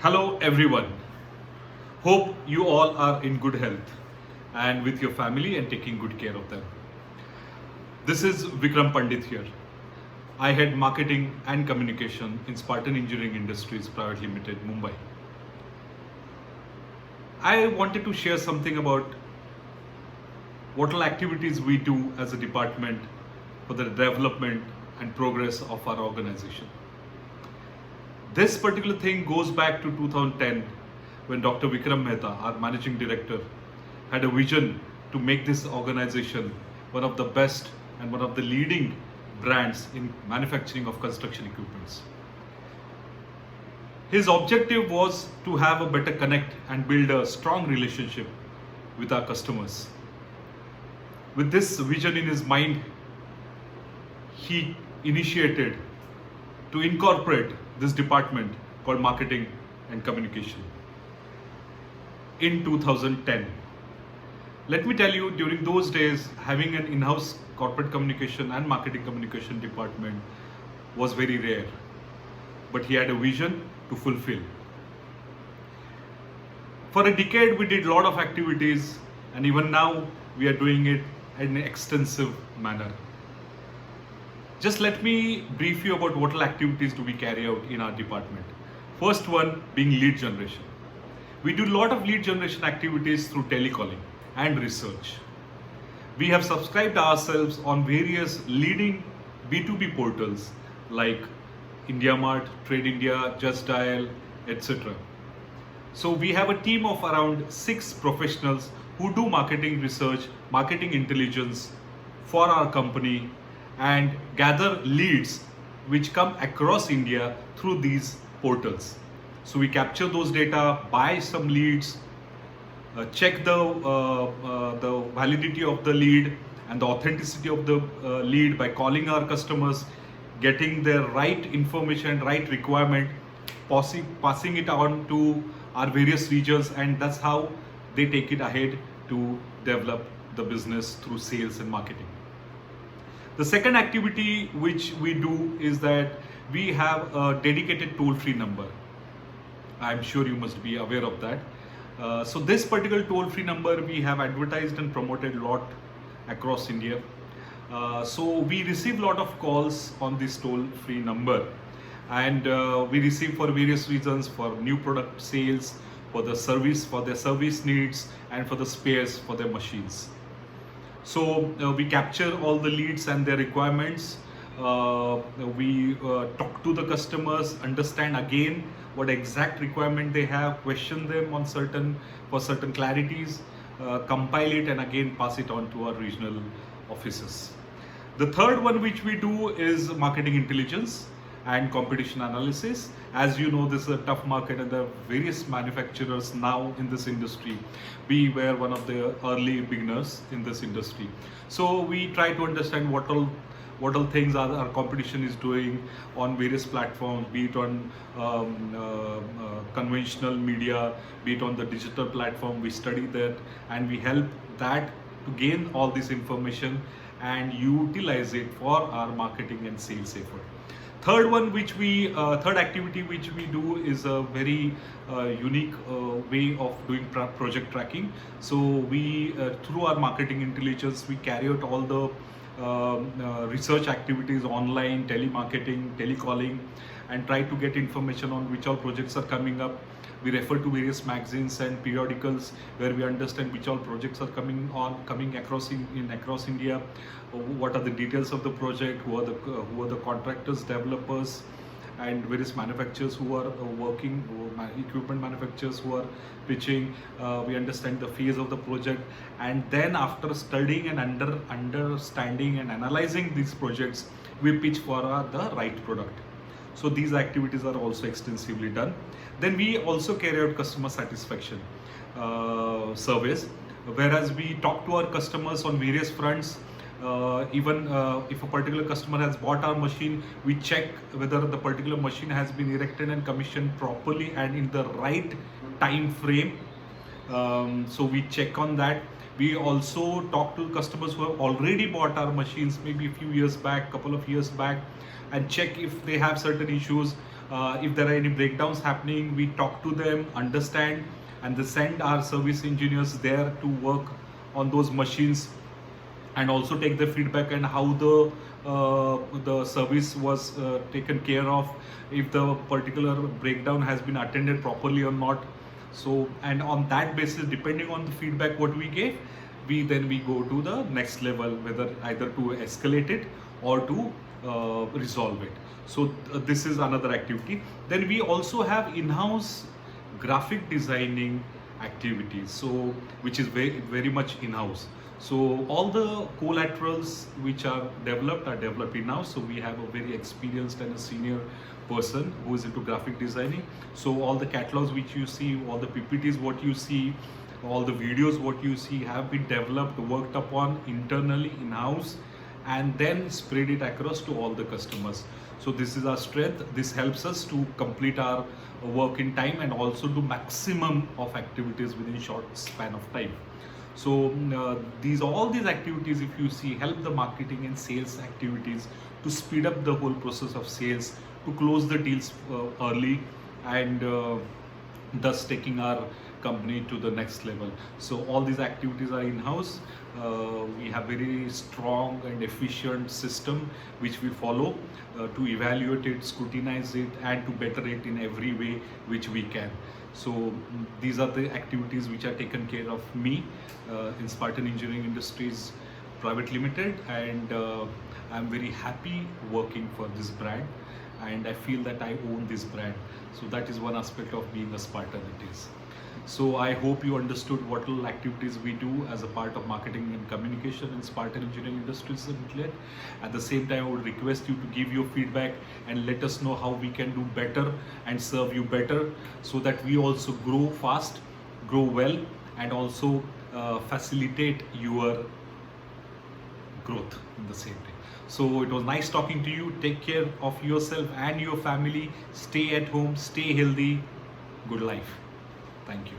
Hello everyone. Hope you all are in good health and with your family and taking good care of them. This is Vikram Pandit here. I head marketing and communication in Spartan Engineering Industries Private Limited, Mumbai. I wanted to share something about what all activities we do as a department for the development and progress of our organization. This particular thing goes back to 2010 when Dr. Vikram Mehta, our managing director, had a vision to make this organization one of the best and one of the leading brands in manufacturing of construction equipments. His objective was to have a better connect and build a strong relationship with our customers. With this vision in his mind, he initiated to incorporate this department called marketing and communication in 2010. Let me tell you, during those days, having an in-house corporate communication and marketing communication department was very rare, but he had a vision to fulfill. For a decade, we did a lot of activities, and even now we are doing it in an extensive manner. Just let me brief you about what all activities do we carry out in our department. First one being lead generation. We do a lot of lead generation activities through telecalling and research. We have subscribed ourselves on various leading B2B portals like IndiaMart, Trade India, Just Dial, etc. So we have a team of around 6 professionals who do marketing research, marketing intelligence for our company and gather leads which come across India through these portals. So we capture those data, buy some leads, check the validity of the lead and the authenticity of the lead by calling our customers, getting their right information, right requirement, passing it on to our various regions, and that's how they take it ahead to develop the business through sales and marketing. The second activity which we do is that we have a dedicated toll-free number. I'm sure you must be aware of that. So this particular toll-free number we have advertised and promoted a lot across India. So we receive a lot of calls on this toll-free number, and we receive for various reasons, for new product sales, for their service needs, and for the spares for their machines. So we capture all the leads and their requirements. We talk to the customers, understand again what exact requirement they have, question them on certain clarities, compile it, and again pass it on to our regional offices. The third one which we do is marketing intelligence and competition analysis. As you know, this is a tough market and there are various manufacturers now in this industry. We were one of the early beginners in this industry. So we try to understand what all things our competition is doing on various platforms, be it on conventional media, be it on the digital platform. We study that and we help that to gain all this information and utilize it for our marketing and sales effort. Third activity which we do is a very unique way of doing project tracking. So we, through our marketing intelligence, we carry out all the research activities online, telemarketing, telecalling, and try to get information on which all projects are coming up. We refer to various magazines and periodicals where we understand which all projects are coming across across India, what are the details of the project, who are the contractors, developers, and various manufacturers who are working, equipment manufacturers who are pitching. We understand the phase of the project, and then after studying and understanding and analyzing these projects, we pitch for the right product. So these activities are also extensively done. Then we also carry out customer satisfaction surveys, whereas we talk to our customers on various fronts. Even if a particular customer has bought our machine, we check whether the particular machine has been erected and commissioned properly and in the right time frame. So we check on that. We also talk to customers who have already bought our machines maybe a few years back, couple of years back, and check if they have certain issues. If there are any breakdowns happening, we talk to them, understand, and they send our service engineers there to work on those machines and also take the feedback and how the service was taken care of, if the particular breakdown has been attended properly or not. So, and on that basis, depending on the feedback what we gave, we go to the next level, whether either to escalate it or to resolve it. So this is another activity. Then we also have in-house graphic designing activities, so which is very much in-house. So all the collaterals which are developed in-house. So we have a very experienced and a senior person who is into graphic designing. So all the catalogs which you see, all the PPTs what you see, all the videos what you see have been developed, worked upon internally in-house, and then spread it across to all the customers. So this is our strength. This helps us to complete our work in time and also do maximum of activities within short span of time. So all these activities, if you see, help the marketing and sales activities to speed up the whole process of sales, to close the deals early, and thus taking our company to the next level. So all these activities are in-house. We have very strong and efficient system which we follow to evaluate it, scrutinize it, and to better it in every way which we can. So these are the activities which are taken care of me in Spartan Engineering Industries Private Limited, and I'm very happy working for this brand, and I feel that I own this brand. So that is one aspect of being a Spartan it is. So I hope you understood what all activities we do as a part of marketing and communication in Spartan Engineering Industries Limited. At the same time, I would request you to give your feedback and let us know how we can do better and serve you better, so that we also grow fast, grow well, and also facilitate your growth in the same day. So it was nice talking to you. Take care of yourself and your family. Stay at home, stay healthy. Good life. Thank you.